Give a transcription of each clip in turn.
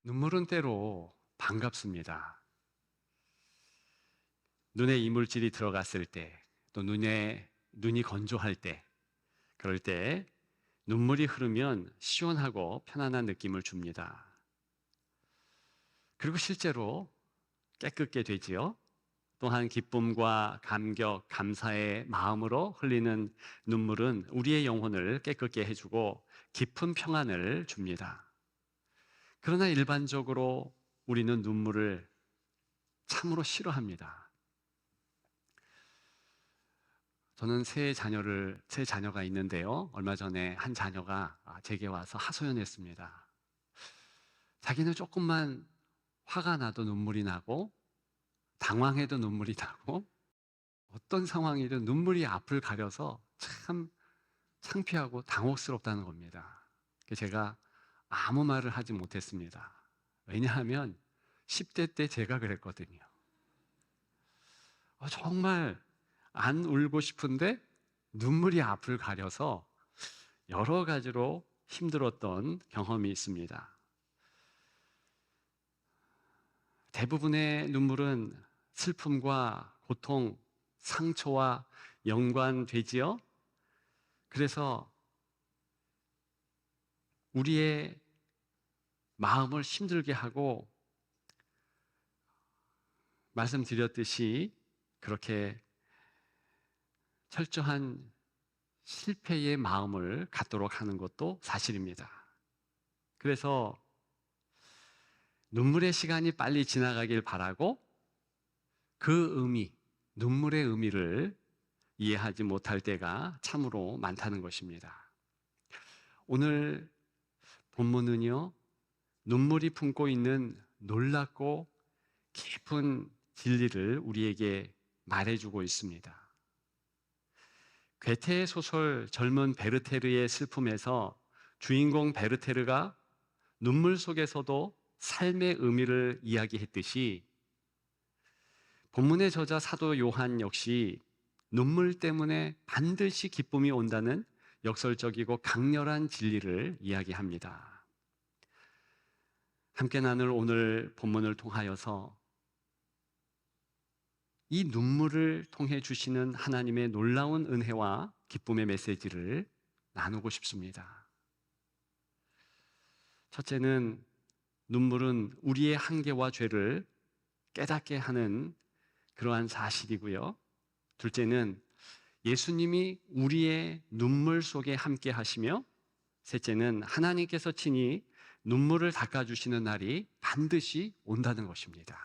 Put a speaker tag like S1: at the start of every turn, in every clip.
S1: 눈물은 때로 반갑습니다. 눈에 이물질이 들어갔을 때, 또 눈이 건조할 때, 그럴 때 눈물이 흐르면 시원하고 편안한 느낌을 줍니다. 그리고 실제로 깨끗게 되지요. 또한 기쁨과 감격, 감사의 마음으로 흘리는 눈물은 우리의 영혼을 깨끗게 해주고 깊은 평안을 줍니다. 그러나 일반적으로 우리는 눈물을 참으로 싫어합니다. 저는 세 자녀가 있는데요. 얼마 전에 한 자녀가 제게 와서 하소연했습니다. 자기는 조금만 화가 나도 눈물이 나고, 당황해도 눈물이 나고, 어떤 상황이든 눈물이 앞을 가려서 참 창피하고 당혹스럽다는 겁니다. 제가 아무 말을 하지 못했습니다. 왜냐하면 10대 때 제가 그랬거든요. 정말 안 울고 싶은데 눈물이 앞을 가려서 여러 가지로 힘들었던 경험이 있습니다. 대부분의 눈물은 슬픔과 고통, 상처와 연관되지요. 그래서 우리의 마음을 힘들게 하고, 말씀드렸듯이 그렇게 철저한 실패의 마음을 갖도록 하는 것도 사실입니다. 그래서 눈물의 시간이 빨리 지나가길 바라고 눈물의 의미를 이해하지 못할 때가 참으로 많다는 것입니다. 오늘 본문은요, 눈물이 품고 있는 놀랍고 깊은 진리를 우리에게 말해주고 있습니다. 괴테의 소설 젊은 베르테르의 슬픔에서 주인공 베르테르가 눈물 속에서도 삶의 의미를 이야기했듯이, 본문의 저자 사도 요한 역시 눈물 때문에 반드시 기쁨이 온다는 역설적이고 강렬한 진리를 이야기합니다. 함께 나눌 오늘 본문을 통하여서 이 눈물을 통해 주시는 하나님의 놀라운 은혜와 기쁨의 메시지를 나누고 싶습니다. 첫째는, 눈물은 우리의 한계와 죄를 깨닫게 하는 그러한 사실이고요. 둘째는, 예수님이 우리의 눈물 속에 함께 하시며, 셋째는, 하나님께서 친히 눈물을 닦아주시는 날이 반드시 온다는 것입니다.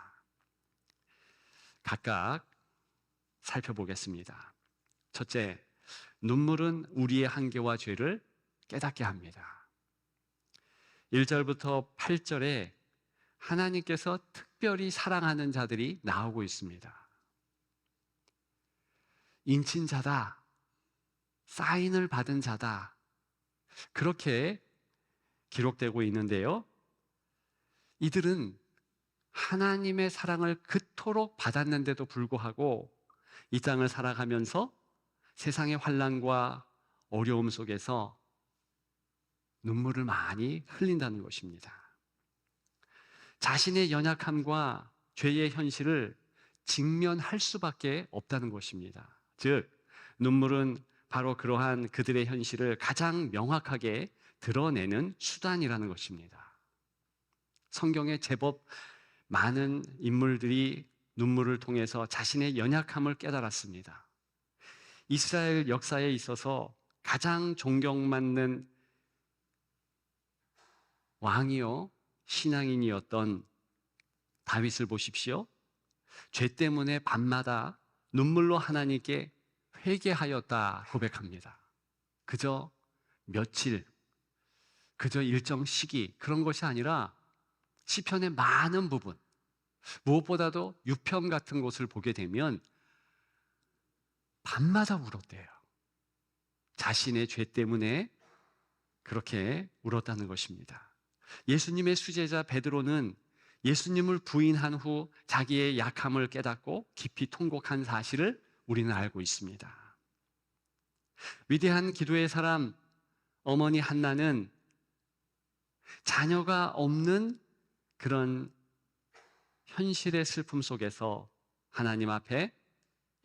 S1: 각각 살펴보겠습니다. 첫째, 눈물은 우리의 한계와 죄를 깨닫게 합니다. 1절부터 8절에 하나님께서 특별히 사랑하는 자들이 나오고 있습니다. 인친자다, 사인을 받은 자다, 그렇게 기록되고 있는데요. 이들은 하나님의 사랑을 그토록 받았는데도 불구하고 이 땅을 살아가면서 세상의 환난과 어려움 속에서 눈물을 많이 흘린다는 것입니다. 자신의 연약함과 죄의 현실을 직면할 수밖에 없다는 것입니다. 즉, 눈물은 바로 그러한 그들의 현실을 가장 명확하게 드러내는 수단이라는 것입니다. 성경에 제법 많은 인물들이 눈물을 통해서 자신의 연약함을 깨달았습니다. 이스라엘 역사에 있어서 가장 존경받는 왕이요, 신앙인이었던 다윗을 보십시오. 죄 때문에 밤마다 눈물로 하나님께 회개하였다 고백합니다. 그저 며칠, 그저 일정 시기, 그런 것이 아니라 시편의 많은 부분, 무엇보다도 유편 같은 곳을 보게 되면 밤마다 울었대요. 자신의 죄 때문에 그렇게 울었다는 것입니다. 예수님의 수제자 베드로는 예수님을 부인한 후 자기의 약함을 깨닫고 깊이 통곡한 사실을 우리는 알고 있습니다. 위대한 기도의 사람 어머니 한나는 자녀가 없는 그런 현실의 슬픔 속에서 하나님 앞에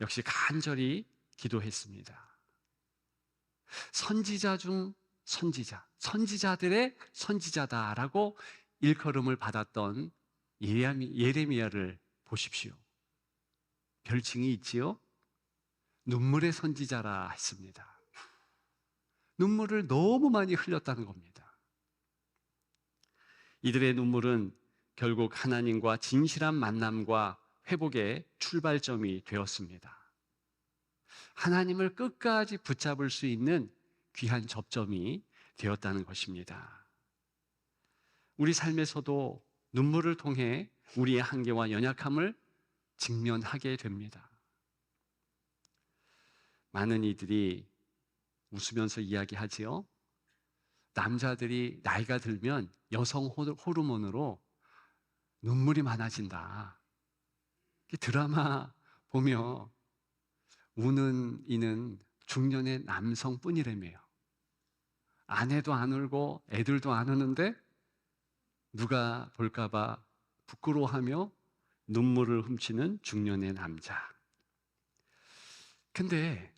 S1: 역시 간절히 기도했습니다. 선지자 중 선지자, 선지자들의 선지자다라고 일컬음을 받았던 예레미야를 보십시오. 별칭이 있지요? 눈물의 선지자라 했습니다. 눈물을 너무 많이 흘렸다는 겁니다. 이들의 눈물은 결국 하나님과 진실한 만남과 회복의 출발점이 되었습니다. 하나님을 끝까지 붙잡을 수 있는 귀한 접점이 되었다는 것입니다. 우리 삶에서도 눈물을 통해 우리의 한계와 연약함을 직면하게 됩니다. 많은 이들이 웃으면서 이야기하지요. 남자들이 나이가 들면 여성 호르몬으로 눈물이 많아진다. 드라마 보면 우는 이는 중년의 남성뿐이라며요. 아내도 안 울고 애들도 안 우는데 누가 볼까 봐 부끄러워하며 눈물을 훔치는 중년의 남자. 근데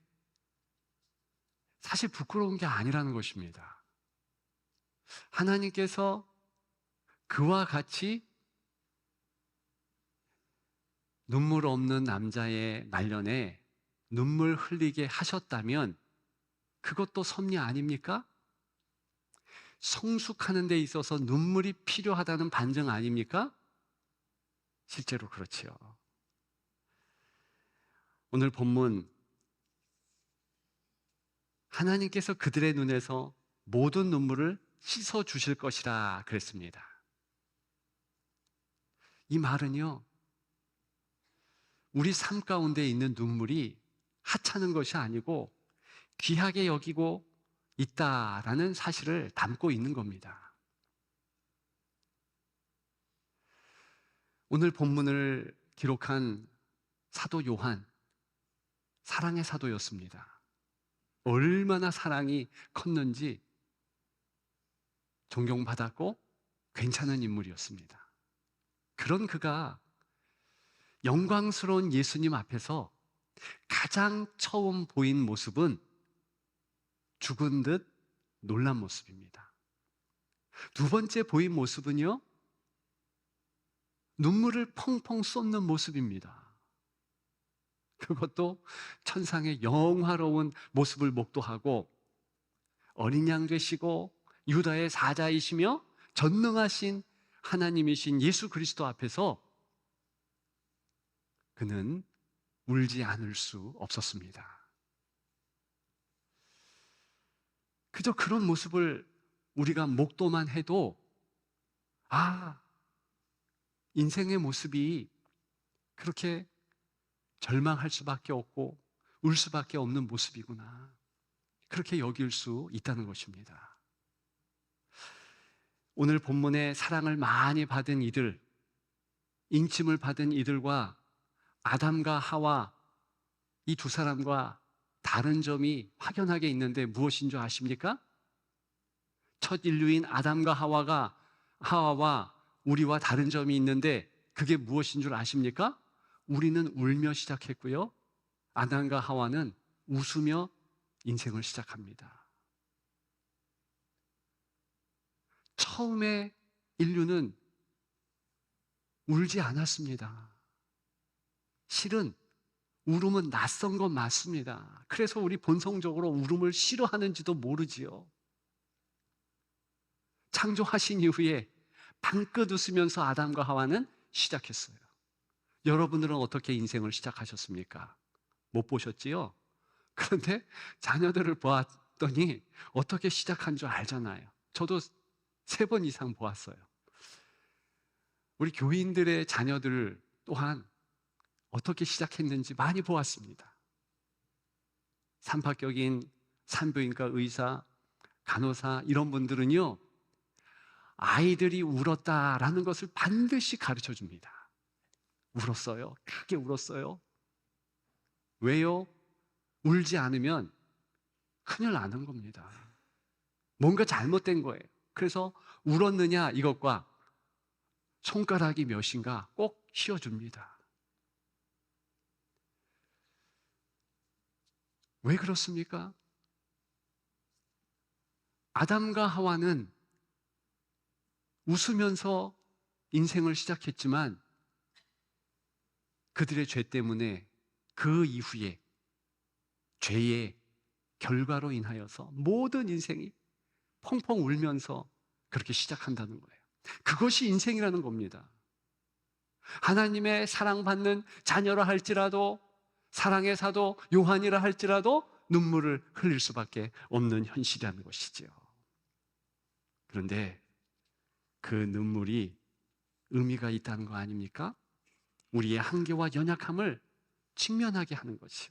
S1: 사실 부끄러운 게 아니라는 것입니다. 하나님께서 그와 같이 눈물 없는 남자의 말년에 눈물 흘리게 하셨다면 그것도 섭리 아닙니까? 성숙하는 데 있어서 눈물이 필요하다는 반증 아닙니까? 실제로 그렇지요. 오늘 본문 하나님께서 그들의 눈에서 모든 눈물을 씻어 주실 것이라 그랬습니다. 이 말은요, 우리 삶 가운데 있는 눈물이 하찮은 것이 아니고 귀하게 여기고 있다라는 사실을 담고 있는 겁니다. 오늘 본문을 기록한 사도 요한, 사랑의 사도였습니다. 얼마나 사랑이 컸는지 존경받았고 괜찮은 인물이었습니다. 그런 그가 영광스러운 예수님 앞에서 가장 처음 보인 모습은 죽은 듯 놀란 모습입니다. 두 번째 보인 모습은요, 눈물을 펑펑 쏟는 모습입니다. 그것도 천상의 영화로운 모습을 목도하고 어린 양 되시고 유다의 사자이시며 전능하신 하나님이신 예수 그리스도 앞에서 그는 울지 않을 수 없었습니다. 그저 그런 모습을 우리가 목도만 해도 인생의 모습이 그렇게 절망할 수밖에 없고 울 수밖에 없는 모습이구나, 그렇게 여길 수 있다는 것입니다. 오늘 본문에 사랑을 많이 받은 이들, 인침을 받은 이들과 아담과 하와, 이 두 사람과 다른 점이 확연하게 있는데 무엇인 줄 아십니까? 첫 인류인 아담과 하와와 우리와 다른 점이 있는데 그게 무엇인 줄 아십니까? 우리는 울며 시작했고요, 아담과 하와는 웃으며 인생을 시작합니다. 처음에 인류는 울지 않았습니다. 실은 울음은 낯선 건 맞습니다. 그래서 우리 본성적으로 울음을 싫어하는지도 모르지요. 창조하신 이후에 방긋 웃으면서 아담과 하와는 시작했어요. 여러분들은 어떻게 인생을 시작하셨습니까? 못 보셨지요? 그런데 자녀들을 보았더니 어떻게 시작한 줄 알잖아요. 저도 3번 이상 보았어요. 우리 교인들의 자녀들 또한 어떻게 시작했는지 많이 보았습니다. 산파격인 산부인과 의사, 간호사 이런 분들은요, 아이들이 울었다라는 것을 반드시 가르쳐 줍니다. 울었어요? 크게 울었어요? 왜요? 울지 않으면 큰일 나는 겁니다. 뭔가 잘못된 거예요. 그래서 울었느냐 이것과 손가락이 몇인가 꼭 휘어줍니다. 왜 그렇습니까? 아담과 하와는 웃으면서 인생을 시작했지만 그들의 죄 때문에 그 이후에 죄의 결과로 인하여서 모든 인생이 펑펑 울면서 그렇게 시작한다는 거예요. 그것이 인생이라는 겁니다. 하나님의 사랑받는 자녀라 할지라도, 사랑의 사도 요한이라 할지라도 눈물을 흘릴 수밖에 없는 현실이라는 것이지요. 그런데 그 눈물이 의미가 있다는 거 아닙니까? 우리의 한계와 연약함을 직면하게 하는 것이요.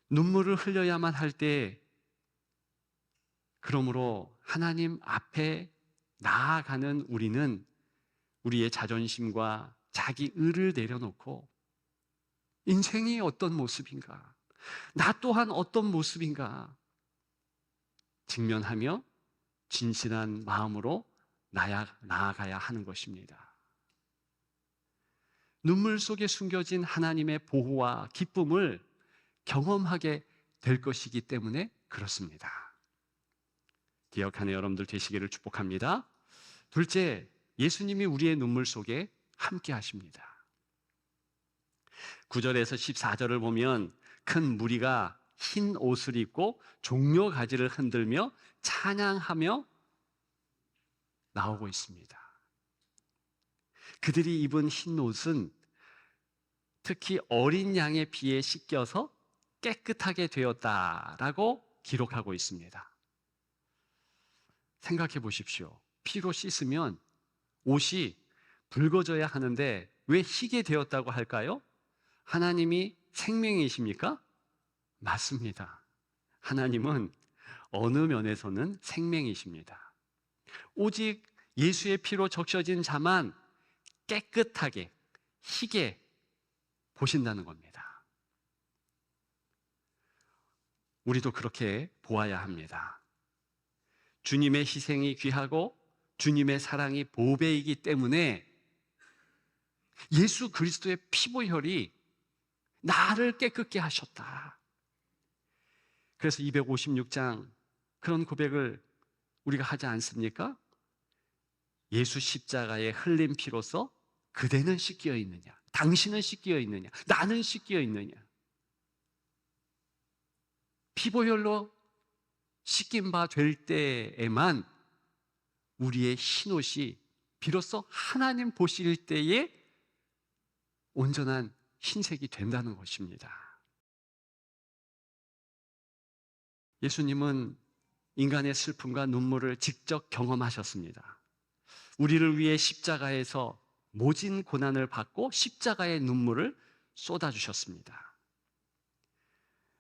S1: 눈물을 흘려야만 할 때, 그러므로 하나님 앞에 나아가는 우리는 우리의 자존심과 자기 의를 내려놓고 인생이 어떤 모습인가, 나 또한 어떤 모습인가 직면하며 진실한 마음으로 나아가야 하는 것입니다. 눈물 속에 숨겨진 하나님의 보호와 기쁨을 경험하게 될 것이기 때문에 그렇습니다. 기억하는 여러분들 되시기를 축복합니다. 둘째, 예수님이 우리의 눈물 속에 함께 하십니다. 9절에서 14절을 보면 큰 무리가 흰 옷을 입고 종려 가지를 흔들며 찬양하며 나오고 있습니다. 그들이 입은 흰 옷은 특히 어린 양의 피에 씻겨서 깨끗하게 되었다라고 기록하고 있습니다. 생각해 보십시오. 피로 씻으면 옷이 붉어져야 하는데 왜 희게 되었다고 할까요? 하나님이 생명이십니까? 맞습니다. 하나님은 어느 면에서는 생명이십니다. 오직 예수의 피로 적셔진 자만 깨끗하게, 희게 보신다는 겁니다. 우리도 그렇게 보아야 합니다. 주님의 희생이 귀하고 주님의 사랑이 보배이기 때문에 예수 그리스도의 피보혈이 나를 깨끗게 하셨다. 그래서 256장 그런 고백을 우리가 하지 않습니까? 예수 십자가에 흘린 피로서 그대는 씻겨 있느냐, 당신은 씻겨 있느냐, 나는 씻겨 있느냐. 피보혈로 씻긴 바 될 때에만 우리의 흰옷이 비로소 하나님 보실 때에 온전한 흰색이 된다는 것입니다. 예수님은 인간의 슬픔과 눈물을 직접 경험하셨습니다. 우리를 위해 십자가에서 모진 고난을 받고 십자가의 눈물을 쏟아주셨습니다.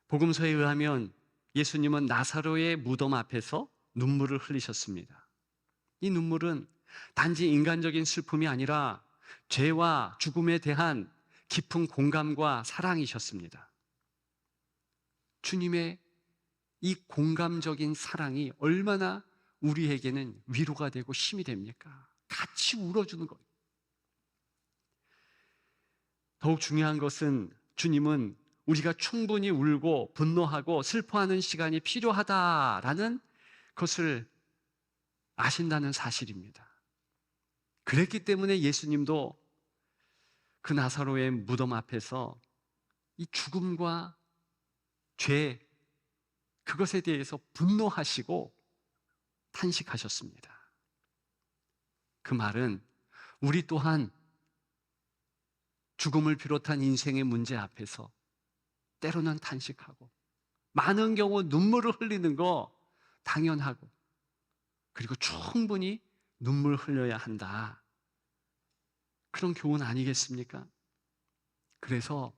S1: 복음서에 의하면 예수님은 나사로의 무덤 앞에서 눈물을 흘리셨습니다. 이 눈물은 단지 인간적인 슬픔이 아니라 죄와 죽음에 대한 깊은 공감과 사랑이셨습니다. 주님의 이 공감적인 사랑이 얼마나 우리에게는 위로가 되고 힘이 됩니까? 같이 울어주는 거예요. 더욱 중요한 것은 주님은 우리가 충분히 울고 분노하고 슬퍼하는 시간이 필요하다라는 것을 아신다는 사실입니다. 그랬기 때문에 예수님도 그 나사로의 무덤 앞에서 이 죽음과 죄, 그것에 대해서 분노하시고 탄식하셨습니다. 그 말은 우리 또한 죽음을 비롯한 인생의 문제 앞에서 때로는 탄식하고 많은 경우 눈물을 흘리는 거 당연하고, 그리고 충분히 눈물 흘려야 한다, 그런 교훈 아니겠습니까? 그래서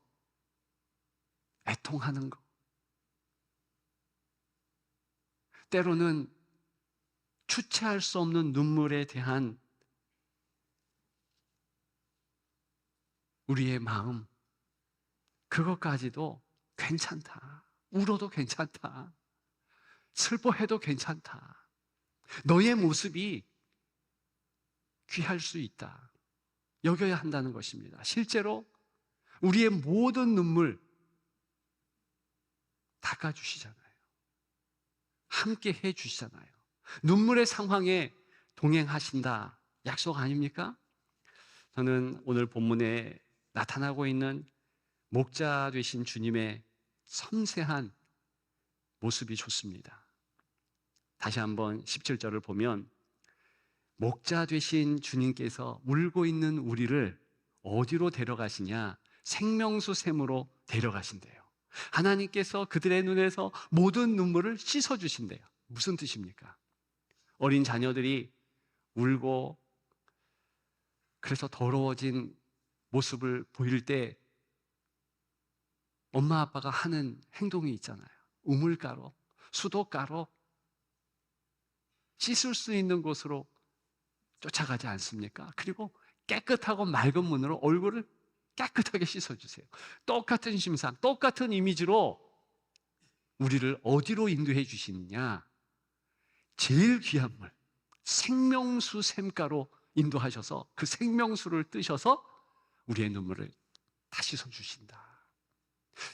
S1: 애통하는 거, 때로는 주체할 수 없는 눈물에 대한 우리의 마음, 그것까지도 괜찮다. 울어도 괜찮다. 슬퍼해도 괜찮다. 너의 모습이 귀할 수 있다. 여겨야 한다는 것입니다. 실제로 우리의 모든 눈물 닦아주시잖아요. 함께 해주시잖아요. 눈물의 상황에 동행하신다. 약속 아닙니까? 저는 오늘 본문에 나타나고 있는 목자 되신 주님의 섬세한 모습이 좋습니다. 다시 한번 17절을 보면 목자 되신 주님께서 울고 있는 우리를 어디로 데려가시냐? 생명수 샘으로 데려가신대요. 하나님께서 그들의 눈에서 모든 눈물을 씻어주신대요. 무슨 뜻입니까? 어린 자녀들이 울고 그래서 더러워진 모습을 보일 때 엄마 아빠가 하는 행동이 있잖아요. 우물가로, 수도가로 씻을 수 있는 곳으로 쫓아가지 않습니까? 그리고 깨끗하고 맑은 문으로 얼굴을 깨끗하게 씻어주세요. 똑같은 심상, 똑같은 이미지로 우리를 어디로 인도해 주시느냐? 제일 귀한 물, 생명수 샘가로 인도하셔서 그 생명수를 뜨셔서 우리의 눈물을 다 씻어주신다.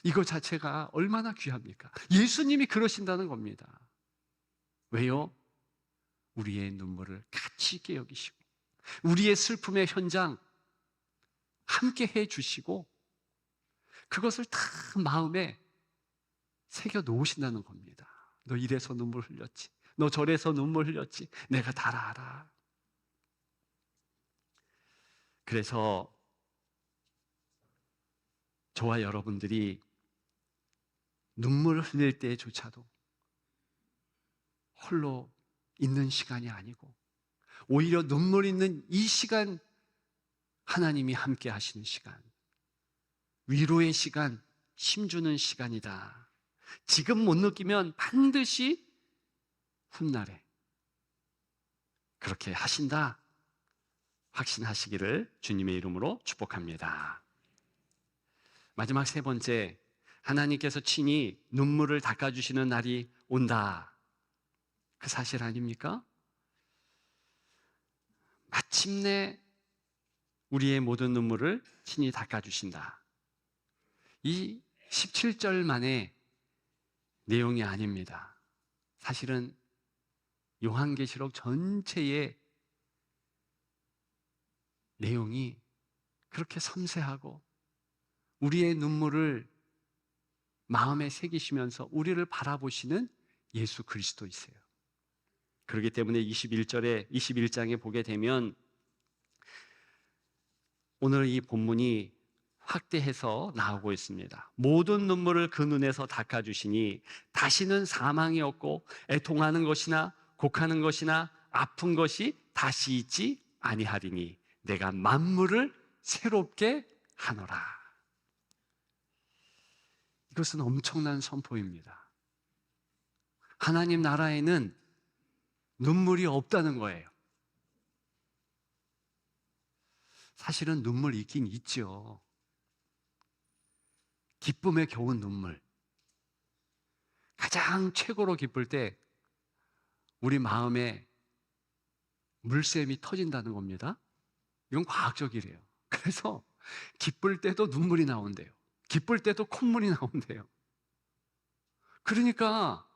S1: 이거 자체가 얼마나 귀합니까? 예수님이 그러신다는 겁니다. 왜요? 우리의 눈물을 가치 있게 여기시고 우리의 슬픔의 현장 함께 해주시고 그것을 다 마음에 새겨 놓으신다는 겁니다. 너 이래서 눈물 흘렸지, 너 저래서 눈물 흘렸지, 내가 다 알아. 그래서 저와 여러분들이 눈물 흘릴 때조차도 홀로 있는 시간이 아니고 오히려 눈물 있는 이 시간 하나님이 함께 하시는 시간, 위로의 시간, 힘주는 시간이다. 지금 못 느끼면 반드시 훗날에 그렇게 하신다 확신하시기를 주님의 이름으로 축복합니다. 마지막 세 번째, 하나님께서 친히 눈물을 닦아주시는 날이 온다. 그 사실 아닙니까? 마침내 우리의 모든 눈물을 친히 닦아주신다. 이 17절만의 내용이 아닙니다. 사실은 요한계시록 전체의 내용이 그렇게 섬세하고 우리의 눈물을 마음에 새기시면서 우리를 바라보시는 예수 그리스도이세요. 그렇기 때문에 21장에 보게 되면 오늘 이 본문이 확대해서 나오고 있습니다. 모든 눈물을 그 눈에서 닦아주시니 다시는 사망이 없고 애통하는 것이나 곡하는 것이나 아픈 것이 다시 있지 아니하리니 내가 만물을 새롭게 하노라. 이것은 엄청난 선포입니다. 하나님 나라에는 눈물이 없다는 거예요. 사실은 눈물 있긴 있죠. 기쁨에 겨운 눈물. 가장 최고로 기쁠 때 우리 마음에 물샘이 터진다는 겁니다. 이건 과학적이래요. 그래서 기쁠 때도 눈물이 나온대요. 기쁠 때도 콧물이 나온대요. 그러니까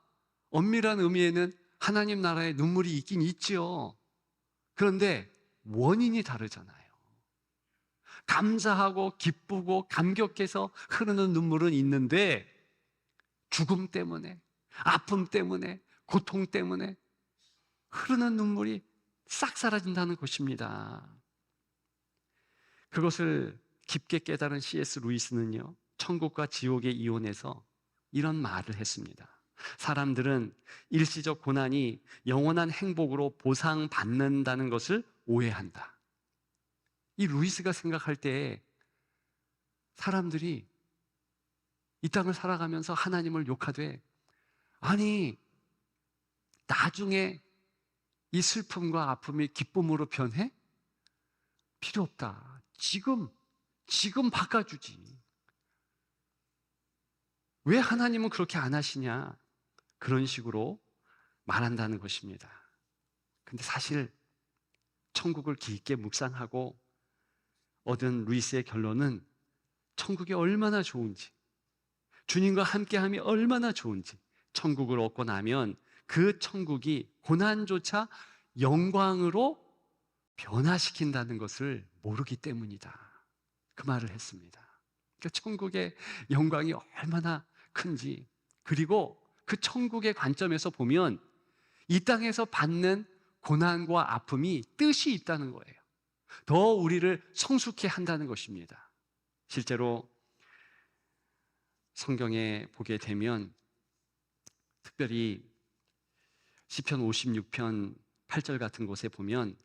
S1: 엄밀한 의미에는 하나님 나라에 눈물이 있긴 있죠. 그런데 원인이 다르잖아요. 감사하고 기쁘고 감격해서 흐르는 눈물은 있는데 죽음 때문에, 아픔 때문에, 고통 때문에 흐르는 눈물이 싹 사라진다는 것입니다. 그것을 깊게 깨달은 C.S. 루이스는요, 천국과 지옥의 이론에서 이런 말을 했습니다. 사람들은 일시적 고난이 영원한 행복으로 보상받는다는 것을 오해한다. 이 루이스가 생각할 때 사람들이 이 땅을 살아가면서 하나님을 욕하되, 아니 나중에 이 슬픔과 아픔이 기쁨으로 변해? 필요 없다. 지금 바꿔주지. 왜 하나님은 그렇게 안 하시냐? 그런 식으로 말한다는 것입니다. 근데 사실 천국을 깊게 묵상하고 얻은 루이스의 결론은 천국이 얼마나 좋은지, 주님과 함께함이 얼마나 좋은지, 천국을 얻고 나면 그 천국이 고난조차 영광으로 변화시킨다는 것을 모르기 때문이다. 그 말을 했습니다. 그러니까 천국의 영광이 얼마나 큰지, 그리고 그 천국의 관점에서 보면 이 땅에서 받는 고난과 아픔이 뜻이 있다는 거예요. 더 우리를 성숙해 한다는 것입니다. 실제로 성경에 보게 되면 특별히 시편 56편 8절 같은 곳에 보면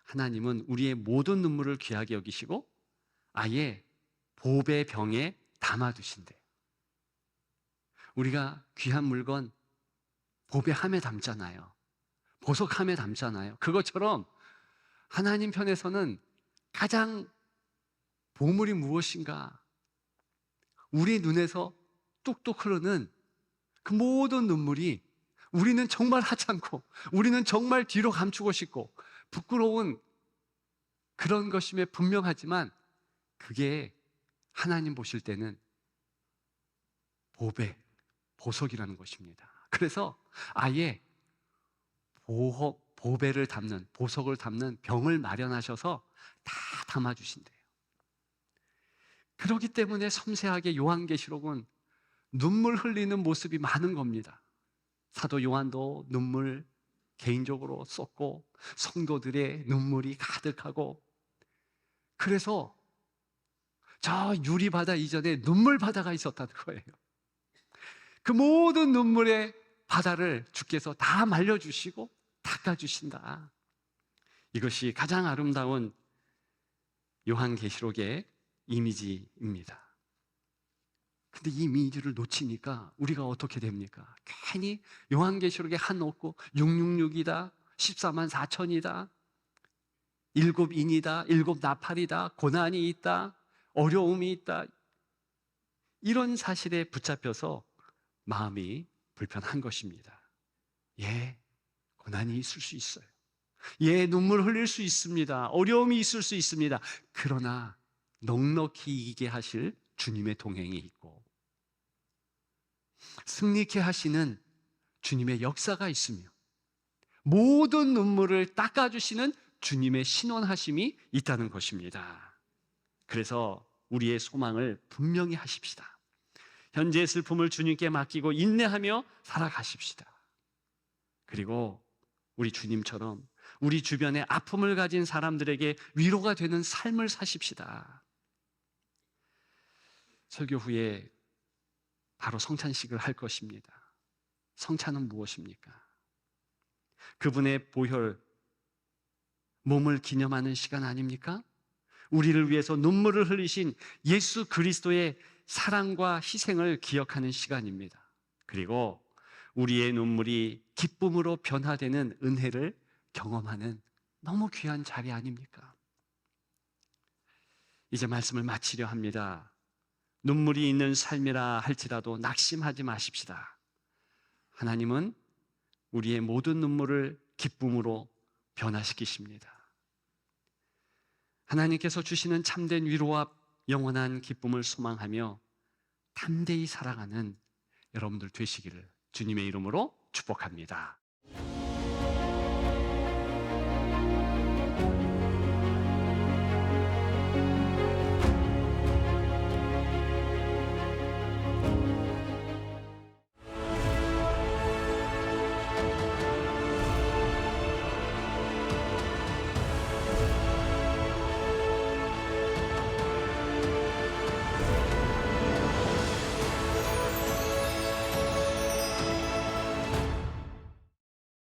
S1: 하나님은 우리의 모든 눈물을 귀하게 여기시고 아예 보배 병에 담아두신대. 우리가 귀한 물건 보배함에 담잖아요. 보석함에 담잖아요. 그것처럼 하나님 편에서는 가장 보물이 무엇인가? 우리 눈에서 뚝뚝 흐르는 그 모든 눈물이 우리는 정말 하찮고 우리는 정말 뒤로 감추고 싶고 부끄러운 그런 것임에 분명하지만 그게 하나님 보실 때는 보배, 보석이라는 것입니다. 그래서 아예 보배를 담는, 보석을 담는 병을 마련하셔서 다 담아주신대요. 그렇기 때문에 섬세하게 요한계시록은 눈물 흘리는 모습이 많은 겁니다. 사도 요한도 눈물 개인적으로 쏟고 성도들의 눈물이 가득하고, 그래서 저 유리바다 이전에 눈물바다가 있었다는 거예요. 그 모든 눈물의 바다를 주께서 다 말려주시고 닦아주신다. 이것이 가장 아름다운 요한계시록의 이미지입니다. 근데 이 이미지를 놓치니까 우리가 어떻게 됩니까? 괜히 요한계시록에 한 없고 666이다, 14만 4천이다, 7인이다, 7나팔이다, 고난이 있다, 어려움이 있다, 이런 사실에 붙잡혀서 마음이 불편한 것입니다. 예, 고난이 있을 수 있어요. 예, 눈물 흘릴 수 있습니다. 어려움이 있을 수 있습니다. 그러나 넉넉히 이기게 하실 주님의 동행이 있고 승리케 하시는 주님의 역사가 있으며 모든 눈물을 닦아주시는 주님의 신원하심이 있다는 것입니다. 그래서 우리의 소망을 분명히 하십시다. 현재의 슬픔을 주님께 맡기고 인내하며 살아가십시다. 그리고 우리 주님처럼 우리 주변에 아픔을 가진 사람들에게 위로가 되는 삶을 사십시다. 설교 후에 바로 성찬식을 할 것입니다. 성찬은 무엇입니까? 그분의 보혈, 몸을 기념하는 시간 아닙니까? 우리를 위해서 눈물을 흘리신 예수 그리스도의 사랑과 희생을 기억하는 시간입니다. 그리고 우리의 눈물이 기쁨으로 변화되는 은혜를 경험하는 너무 귀한 자리 아닙니까? 이제 말씀을 마치려 합니다. 눈물이 있는 삶이라 할지라도 낙심하지 마십시다. 하나님은 우리의 모든 눈물을 기쁨으로 변화시키십니다. 하나님께서 주시는 참된 위로와 영원한 기쁨을 소망하며 담대히 살아가는 여러분들 되시기를 주님의 이름으로 축복합니다.